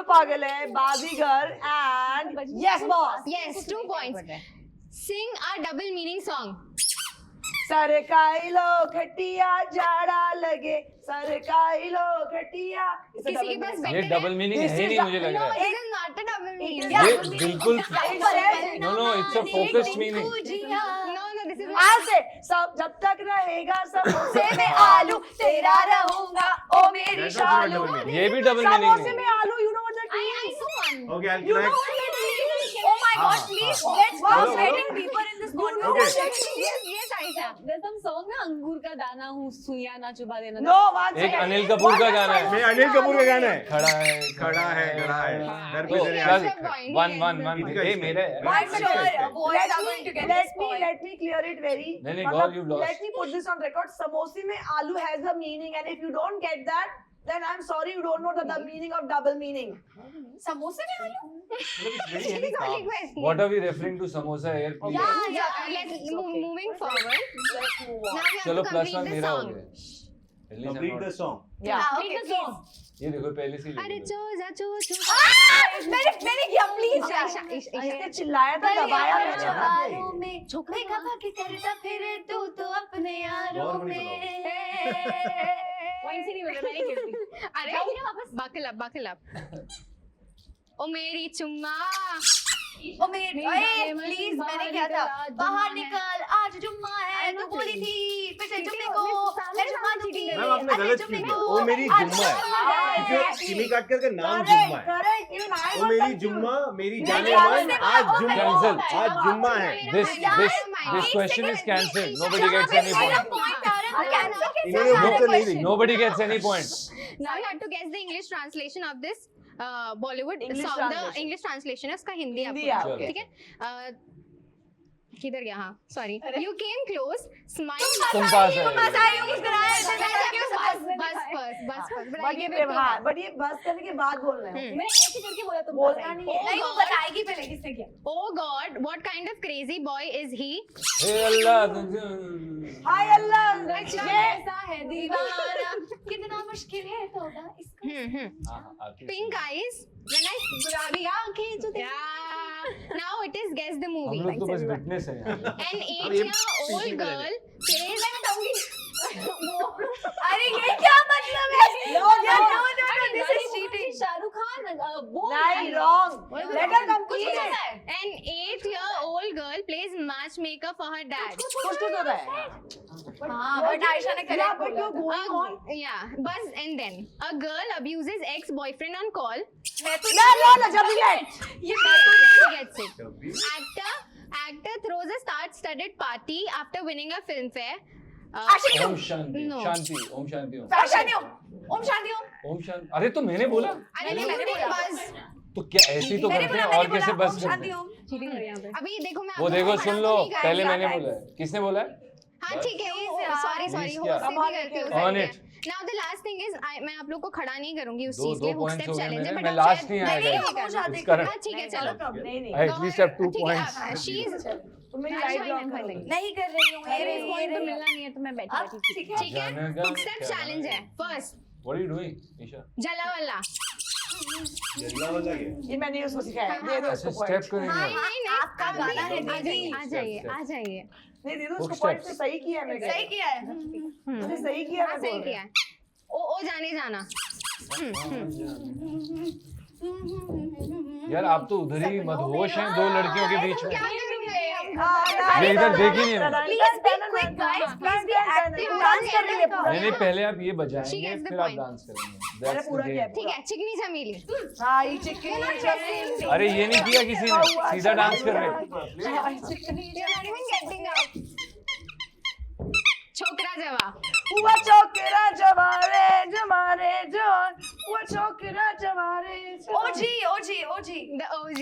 D: Pagal Hai Baazigar and yes boss
A: Yes, 2 points. Sing a double meaning song.
D: सरकाई लो खटिया जाड़ा लगे सरकाई लो खटिया
A: किसी के पास
F: ये
A: better
F: डबल
A: है?
F: मीनिंग
D: This
F: है ही
D: is
F: नहीं
D: the-
F: मुझे लग
A: No,
F: रहा है.
A: it is not a double meaning.
D: Yeah.
F: ये बिल्कुल No, it's a focused meaning.
A: No, this is
D: आज से सब जब तक रहेगा समोसे में आलू तेरा रहूंगा ओ मेरी
B: That's also
D: Shalu
B: double meaning.
F: ये भी डबल मीनिंग
D: समोसे
F: नहीं
D: में
F: है.
D: आलू you know what that
A: I saw one.
B: Okay, I'll
D: You know
B: connect.
D: what that means?
E: Oh my God, please, let's go
B: Hello,
E: getting
B: hello.
E: deeper in this
D: You know
E: conversation.
A: Yes, Ayesha.
C: there's some song ना अंगूर का दाना हूँ सुइया ना चुबा देना
D: no one
F: एक अनिल कपूर का गाना है.
B: नहीं, अनिल कपूर का गाना है.
F: खड़ा है
B: खड़ा है दर पे
F: तो
B: तेरे
F: plus
B: आशिक है.
F: वन
B: इसका
F: ये
B: इसका.
F: मेरा है.
E: I'm sure boys
D: let
E: are going to
D: me
E: get this point.
D: let me clear it very
F: नहीं, God, you've lost.
D: let me put this on record samosi mein aloo has a meaning and if you don't get that then I'm sorry you don't know the meaning of double meaning
E: समोसे में आलू?
A: It is only question.
F: What are we referring to? Samosa here, please.
A: Yeah, let's moving forward.
D: let's move on
A: Now we have
F: चलो
A: to
F: plus
A: complete
F: one
A: the
F: मेरा हो
A: song.
F: गया. At least I'm
B: Complete the
F: not-
B: song.
D: yeah
E: Okay, please.
F: ये देखो पहले से ही
A: अरे
F: लिख
A: चो
F: लो.
A: जा चो चो.
E: मैंने किया प्लीज
A: Ayesha,
D: इसने चिल्लाया था दबाया मैंने
E: बालों में देखा भागी करता फिरे तू तो अपने यारों
B: और बड़ी
E: में
C: पॉइंट्स ही नहीं मिल रहे मैंने खेलती
A: अरे buckle up. ओ मेरी चुम्मा.
E: ओ मेरे प्लीज मैंने क्या था बाहर निकल आज जुम्मा है तू बोली थी पिछले जुम्मे को मैं जुम्मा दूंगी
B: मैम आपने
E: अगले
B: गलत
E: जुम्मे
B: की.
E: को
B: ओ मेरी
E: आज
B: जुम्मा है.
E: जुम्मा
B: क्योंकि
E: है।
B: सिमी काटकर का नाम जुम्मा है.
D: करेक्ट इवन आई
B: ओ मेरी जुम्मा मेरी जाने
E: जाने
B: मन
E: मन,
B: आज
E: ओ
B: जुम्मा
F: Cancel.
B: आज जुम्मा है.
F: This question is cancelled. Nobody gets any point.
B: इन्होंने उत्तर नहीं दी.
F: Nobody gets any point.
A: Now you have to guess the English translation of this Bollywood
D: English
A: song. The
D: translation.
A: English translation है उसका हिंदी
D: हिंदी
A: आपको.
D: है, okay.
A: ठीक है. किधर गया? हाँ, sorry. You came close, smile.
F: तुम पास है.
A: बस.
D: बट ये व्यवहार बट ये बस करने के बाद बोल रहे हैं
C: मैं ऐसे करके बोला तुम
D: बोलना नहीं है
E: नहीं वो बताएगी पहले किसने किया
A: Oh God, what kind of crazy boy is he?
F: हे अल्लाह.
D: हाय अल्लाह ये
E: ऐसा है दीवाना कितना मुश्किल है तोड़ा इसको
A: Pink eyes. When I
E: गुलाबी आंखें जो
A: yeah. Now it is guess the
F: हम
A: movie.
F: लोग तो बस विटनेस हैं यहाँ पे.
A: An 8-year-old girl plays.
E: अरे ये क्या मतलब है no this is cheating
C: Shahrukh Khan
D: नहीं wrong let her complete
A: An 8-year-old girl plays matchmaker for her dad.
D: कुछ तो होता है
E: हाँ बट आयशा ने
D: Yeah,
E: करेक्ट
D: but you're
E: बोला
D: going on
A: Yeah, buzz and then a girl abuses ex-boyfriend on call.
E: मैं तो
D: no जब भी लेट
E: ये
A: She gets it. Actor throws a star-studded party after winning a filmfare.
F: Om Shanti.
A: No.
F: शांति. ओम शांति.
E: ओम शांति
F: ओम शांति. अरे तो मैंने बोला.
A: अरे मैंने बोला buzz.
F: तो क्या ऐसे ही तो करते हैं और कैसे बस करते हैं.
C: चीटिंग हो रही है यहाँ पे
A: अभी देखो मैं
F: वो
A: आपको
F: देखो
A: बता
F: सुन
A: तो
F: लो
A: नहीं, guys.
F: पहले मैंने बोला है. किसने बोला है?
A: हाँ ठीक है सॉरी
F: Please
A: हो
F: क्या?
A: सकती गलती हो
F: On
A: सकती
F: it.
A: है. Now the last thing is मैं आप लोग को खड़ा नहीं करूंगी उस
F: दो
A: चीज के लिए हुक
F: points
A: स्टेप
F: हो गए
A: चैलेंज है
F: मेरे.
A: बट
F: मैं last नहीं आया guys. It's correct.
A: हाँ ठीक है चलो
D: नहीं नहीं
F: I at least have 2 points.
A: She is
D: तुम मेरी लाइट ब्लॉक कर रही
E: नहीं कर रही हूँ
C: अरे इस पॉइंट तो मिलना नहीं है तो मैं बैठी
E: अब
C: बैठी
E: ठीक है
A: ठीक है हुक स्टेप चैलेंज है first
F: What are you doing, Isha?
A: जलावल्ला
B: जल्ला वाला ये.
D: ये मैंने उसको सिखाया दे दो
F: अच्छा
D: उसको
F: स्टेप
D: पॉइंट
F: करेंगे.
A: नहीं
E: आपका गाना है
A: आ जाइए आ जाइए
D: नहीं दे दो
F: Hook
D: उसको पॉइंट
F: steps.
D: से सही किया है मैंने
E: सही किया है
D: तूने सही किया
A: हाँ
D: मैं
A: सही
D: बोल
A: किया है ओ जाने जाना
F: यार आप तो उधर ही मदहोश हैं दो लड़कियों के बीच में.
A: क्या करूँगे
F: ये इधर देख ही नहीं रहा।
E: Please be quick, guys. Please be active.
D: Dance कर रही है पूरा।
F: नहीं पहले आप ये
A: She
F: बजाएंगे
A: gets the
F: फिर आप
A: point.
F: डांस करेंगे।
D: मैंने
F: That's the
D: पूरा किया
F: game.
A: ठीक है, चिकनी चमेली।
D: हाँ ये चिकनी
F: अरे ये नहीं किया किसी ने, सीधा डांस कर रहे।
A: You're not even getting up. छोकरा जवा।
D: वो छोकरा जवारे जमारे जान वो छोकरा जवारे
E: OG.
A: The OG.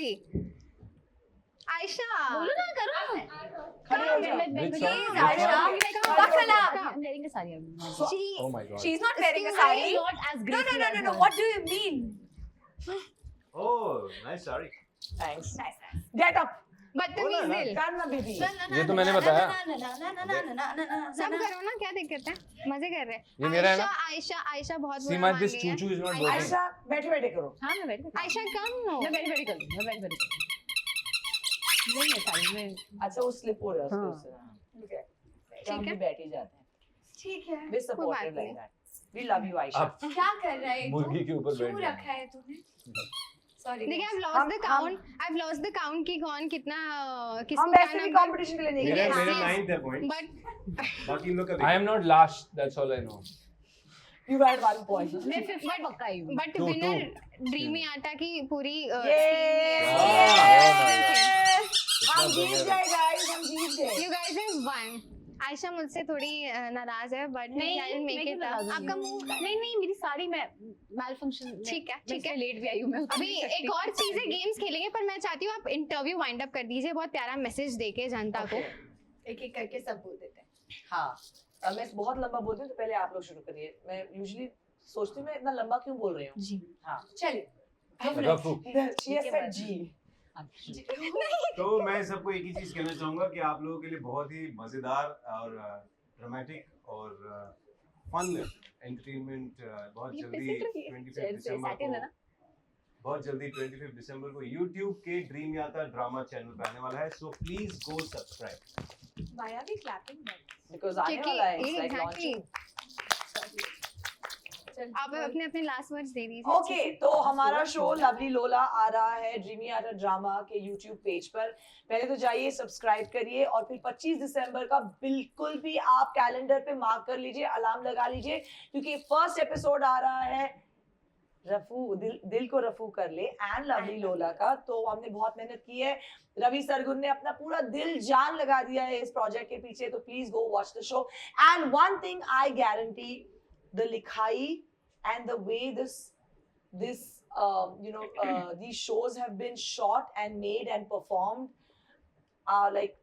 A: Ayesha.
C: बोलो ना, करो ना।
D: खड़े हो जाओ।
F: Which
E: Please,
F: song?
E: Ayesha. Buckle up.
C: I'm wearing a saree.
F: Oh my god.
E: She's not wearing a
C: I am
E: sari.
C: not as graceful as
E: No.
C: her.
E: What do you mean?
B: Oh, nice sorry.
D: Thanks.
E: Nice.
D: Get up.
A: बदतमीज दिल।
D: करना baby.
F: ये तो मैंने बताया।
A: सब करो ना, क्या दिक्कत है? मजे कर रहे हैं।
F: ये मेरा है ना?
A: आयशा बहुत बुरा
F: सीमा
A: मान
F: दिस
A: गई है।
F: चूचू इज नॉट वर्किंग।
D: आयशा बैठे बैठे करो।
C: हाँ मैं बैठ
A: आयशा कम नो।
C: मैं बैठ कर लूँ, मैं बैठ कर लूँ। नहीं है सारी में।
D: अच्छा वो स्लिप हो रहा है
C: हाँ।
D: उससे। ठीक है।
A: ठीक
D: हम
A: है।
D: भी बैठ ही जाते हैं।
E: ठीक है।
D: We supported
A: बात
D: like
A: नहीं।
D: that. We love you Aisha.
F: अब
E: क्या कर रहा है तू?
F: मुर्गी के ऊपर
E: क्यों
F: बैठ
E: रखा है तूने? Sorry.
A: देखिए,
E: guys.
A: I've lost the count कि कौन कितना किसको
D: हम
A: क्या
D: वैसे भी
A: नंबर।
D: कंपटीशन के लिए नहीं
B: मेरा
D: गए।
B: मेरा
A: yes.
B: 9th है point.
A: But
B: बाकी इन लोग का
F: I am not last, that's all I know.
D: You had 1 point.
C: मैं 50 पक्का ही हूँ।
A: but
F: Two.
A: winner Dreamiyata की पूरी
D: हम जीत गए guys, हम जीत गए।
A: You guys have won. Ayesha मुझसे थोड़ी नाराज है बट
C: नहीं,
A: आई विल मेक
C: मैं
A: इट
C: क्यों नाराज
A: आपका
C: हूँ?
A: मुंह
C: नहीं मेरी साड़ी में मैल फंक्शन।
A: ठीक है।
C: लेट भी आई हूँ मैं।
A: अभी एक और चीज है, गेम्स खेलेंगे पर मैं चाहती हूँ आप इंटरव्यू वाइंड अप कर दीजिए, बहुत प्यारा मैसेज देके जनता को।
E: एक करके सब बोल देते हैं।
D: हाँ अब मैं बहुत लंबा बोलती हूँ तो पहले आप लोग शुरू करिए। मैं यूजुअली सोचती हूँ मैं इतना लंबा क्यों बोल रही हूँ।
C: जी।
D: हाँ
E: चलिए।
F: रफू
D: She has said G.
B: तो मैं सबको एक ही चीज कहना चाहूंगा कि आप लोगों के लिए बहुत ही मजेदार और ड्रामेटिक और फन एंटरटेनमेंट बहुत जल्दी 25 दिसंबर को YouTube के ड्रीमयाता ड्रामा चैनल पे आने वाला है, so please go subscribe.
E: Why are we clapping then?
D: Because आने
A: क्योंकि
D: वाला है it's like
A: exactly
D: launching.
A: आप अपने लास्ट वर्ड्स दे दीजिए।
D: ओके तो हमारा शो लवली लोला आ रहा है ड्रीमियाटा ड्रामा के यूट्यूब पेज पर। पहले तो जाइए सब्सक्राइब करिए और फिर 25 दिसंबर का बिल्कुल भी आप कैलेंडर पे मार्क कर लीजिए, अलार्म लगा लीजिए, क्योंकि फर्स्ट एपिसोड आ रहा है रफू दिल को रफू कर ले एंड लवली लोला का। तो हमने बहुत मेहनत की है, रवि सरगुन ने अपना पूरा दिल जान लगा दिया है इस प्रोजेक्ट के पीछे। तो please go watch the show and one thing I guarantee, the likhai and the way this these shows have been shot and made and performed are like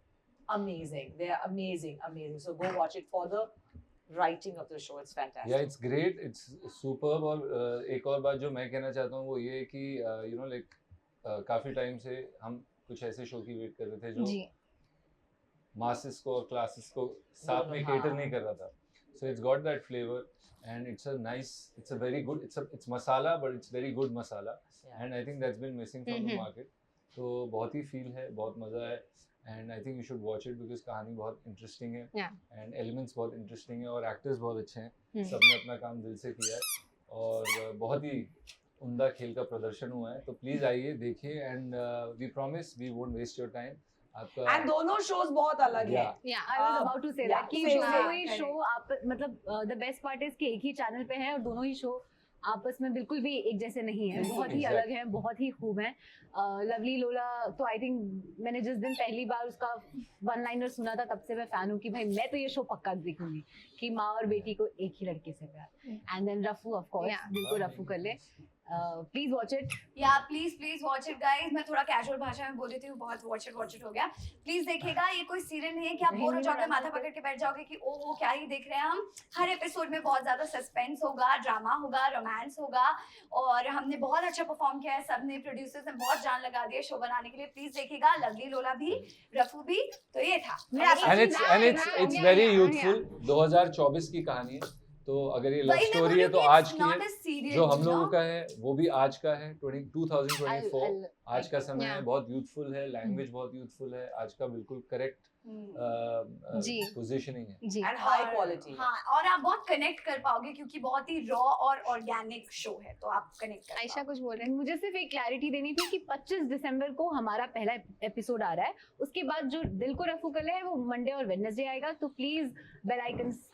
D: amazing. They are amazing. So go watch it for the writing of the show. It's fantastic.
F: या it's great, it's superb. और एक और बात जो मैं कहना चाहता हूँ वो ये है कि काफी टाइम से हम कुछ ऐसे शो की वेट कर रहे थे जो मासेस को और क्लासेस को साथ में केटर नहीं कर रहा था। So it's got that flavour and it's a very good, it's masala but it's very good masala, and I think that's been missing from the market. तो बहुत ही feel है, बहुत मजा है, and I think you should watch it because कहानी बहुत interesting है and elements बहुत interesting है और actors बहुत अच्छे हैं। सबने अपना काम दिल से किया है और बहुत ही उम्दा खेल का प्रदर्शन हुआ है। तो प्लीज आइए देखिए and we promise we won't waste your time। आपका
D: and दोनों shows बहुत अलग है।
C: I was about to say that कि
D: same,
C: दोनों ही
D: correct.
C: शो आप मतलब the best part is कि एक ही चैनल पे है और दोनों ही शो आपस में बिल्कुल भी एक जैसे नहीं है, बहुत ही अलग है, बहुत ही खूब है। लवली लोला तो आई थिंक मैंने जिस दिन पहली बार उसका वन लाइनर सुना था तब से मैं फैन हूँ कि भाई मैं तो ये शो पक्का देखूंगी कि माँ और बेटी को एक ही लड़के से प्यार। And then Rafoo of course, दिल को रफू कर ले। Please watch it.
E: या प्लीज वॉच इट गाइस। मैं थोड़ा कैजुअल भाषा में बोल रही थी, बहुत वॉच इट हो गया। प्लीज देखिएगा, ये कोई सीरियल नहीं है कि आप बोर हो जाओगे, माथा पकड़ के बैठ जाओगे कि ओ वो क्या ही देख रहे हैं हम। हर एपिसोड में बहुत ज्यादा सस्पेंस होगा, ड्रामा होगा, रोमांस होगा और हमने बहुत अच्छा परफॉर्म किया है। सबने प्रोड्यूसर्स ने बहुत जान लगा दिया शो बनाने के लिए। प्लीज देखिएगा, लवली लोला भी, रफू भी। तो ये था
F: and it's very youthful। 2024 की कहानी है तो अगर ये लव
E: वही मैं
F: स्टोरी
E: बोली
F: है तो
E: कि
F: आज
E: it's
F: की
E: not
F: है,
E: a serial,
F: जो हम
E: you
F: लोगों
E: know?
F: का है वो भी आज का है, 2024
C: I'll
F: आज का समय है,
A: Yeah.
F: बहुत यूथफुल है, लैंग्वेज बहुत यूथफुल है, आज का बिल्कुल करेक्ट
A: जी।
F: पोजीशनिंग है।
A: जी
D: And high
E: और-
D: quality.
E: हाँ, और आप बहुत कनेक्ट कर पाओगे क्योंकि बहुत ही रॉ और ऑर्गेनिक शो है, तो आप कनेक्ट कर
A: आयशा
E: पाओगे।
A: कुछ बोल रहे हैं?
C: मुझे सिर्फ एक क्लैरिटी देनी थी कि 25 दिसंबर को हमारा पहला एपिसोड आ रहा है, उसके बाद जो दिल को रफू कले है वो मंडे और वेडनेसडे आएगा, तो please bell icons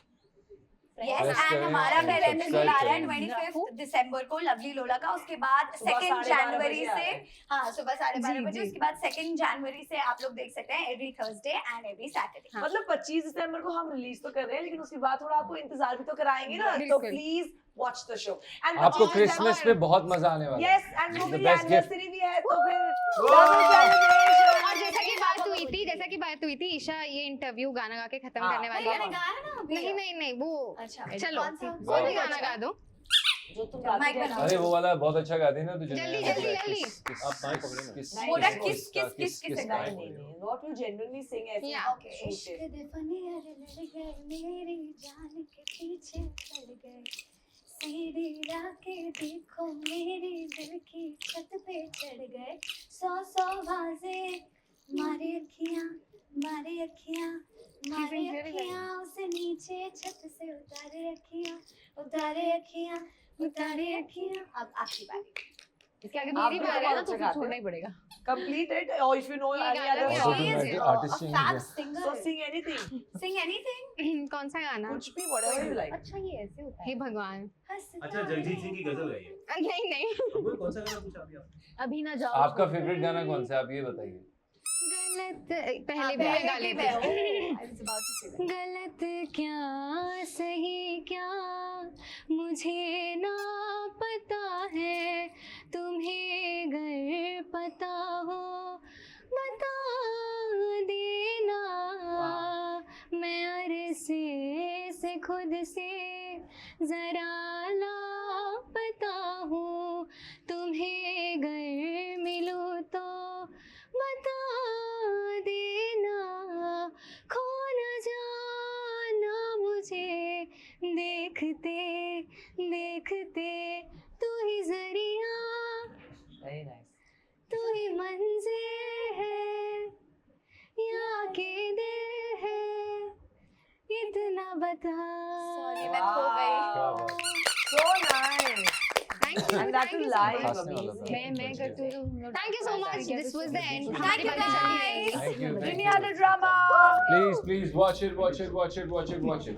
E: Yes,
F: Press
E: and
F: करें,
E: हमारा पहला
F: subscribe
E: एपिसोड आ रहा है
F: करें।
E: 25 दिसंबर को लवली लोला का। उसके बाद
D: सुबह
E: 2
D: 12:30
E: जनवरी
D: बजे आ
E: से,
D: रहा है।
E: हाँ सुबह 12:30
A: जी,
E: बजे,
A: जी।
E: उसके बाद 2 जनवरी से आप लोग देख सकते हैं every Thursday and every Saturday.
A: हाँ।
D: मतलब 25 दिसंबर को हम रिलीज तो कर रहे हैं, लेकिन उसके बाद थोड़ा आपको इंतजार भी तो कराएंगे ना, तो
A: बिल्कुल।
D: Please watch the show. And
F: आपको क्रिसमस पे बहुत मजा आने वाला
D: यस,
F: है।
D: एंड
F: It's
D: वो
F: the
D: मेरी
F: best gift.
D: एनिवर्सरी भी है, तो फिर
A: और
D: डबल
A: जैसा कि बात हुई थी ईशा ये इंटरव्यू गाना गा के खत्म
D: हाँ।
A: करने वाली
E: मैंने
A: है।
E: गाया ना अभी।
A: नहीं वो
E: अच्छा,
A: चलो
E: कौन सा?
A: कोई भी गाना गा दो।
D: जो तुम गाती
E: माइक
D: रहती
E: बना।
F: अरे
D: हो।
F: वो वाला बहुत अच्छा गाती है ना तुझे।
A: जल्दी,
F: नया
A: जल्दी,
F: निकला है,
A: जल्दी।
F: किस-
B: आप माइक पकड़े ना।
F: किस-
D: नहीं,
E: बोला
D: नहीं,
E: किस किस किस किस
F: किस-
D: नहीं नहीं नहीं, व्हाट यू जेन्युइनली सिंग ऐसे
A: Yeah.
E: ओके।
D: shoot
E: इश्क
D: it.
E: दे फनियर लड़ गए मेरी जान के पीछे चढ़ गए, सीढ़ी लाके देखो मेरी दिल की छत पे चढ़ गए, 100 बाजे मारे अखियां मारे अखियां मारे
A: She's very
E: अखियां, उसे नीचे छत से उतारे अखियां उतारे अखियां उतारे अखियां। अब आपकी बारी।
C: इसके आगे
D: आप
C: मेरी
D: भी
C: बारी है ना,
D: बहुत
C: तो
D: अच्छा
C: फिर
D: गाते
C: छोड़ना ही पड़ेगा।
D: Complete it, or if you know
A: ये
D: any
A: गाना
D: other
A: भी
F: She
D: song,
F: is
E: is
F: artist
E: a
F: sing
E: fab
F: है।
E: singer.
D: so sing anything,
E: Sing anything.
A: कौन सा गाना?
D: कुछ भी, whatever you like.
C: अच्छा ये ऐसे होता
A: हे
C: है।
A: भगवान।
B: अच्छा, जगजीत सिंह की गजल गाइए।
A: नहीं
B: वो कौन सा गाना पूछा अभी आपने?
C: अभी ना जाओ।
F: आपका फेवरेट गाना कौन सा है, आप ये बताइए।
A: गलत पहले
E: हाँ,
A: भी मैं
E: पहले
A: गा
E: भी
A: लेती
E: मैं
A: हूँ।
E: हूँ। I was about to say that.
A: गलत क्या सही क्या मुझे ना पता है, तुम्हें अगर पता हो बता देना, मैं अरसे से खुद से जरा लापता हूँ, तुम्हें अगर मिलूँ तो बता देना, खो न जाना मुझे देखते देखते, तू ही जरिया
D: Very nice.
A: तू ही मंजिल है या के दिल है, इतना बता।
E: Sorry, मैं खो गई।
F: क्या बात।
D: So nice.
A: Thank you,
D: And that
A: thank you
D: too
A: so
D: live,
A: much.
F: हंसने वाला था।
C: मैं करती हूँ।
A: Thank you so much. This was the end.
E: Thank
A: हमारी
E: you,
A: बातें चलती
E: guys.
A: रहेंगी।
F: Thank you, thank you.
D: Dreamiyata Drama.
F: Please watch it.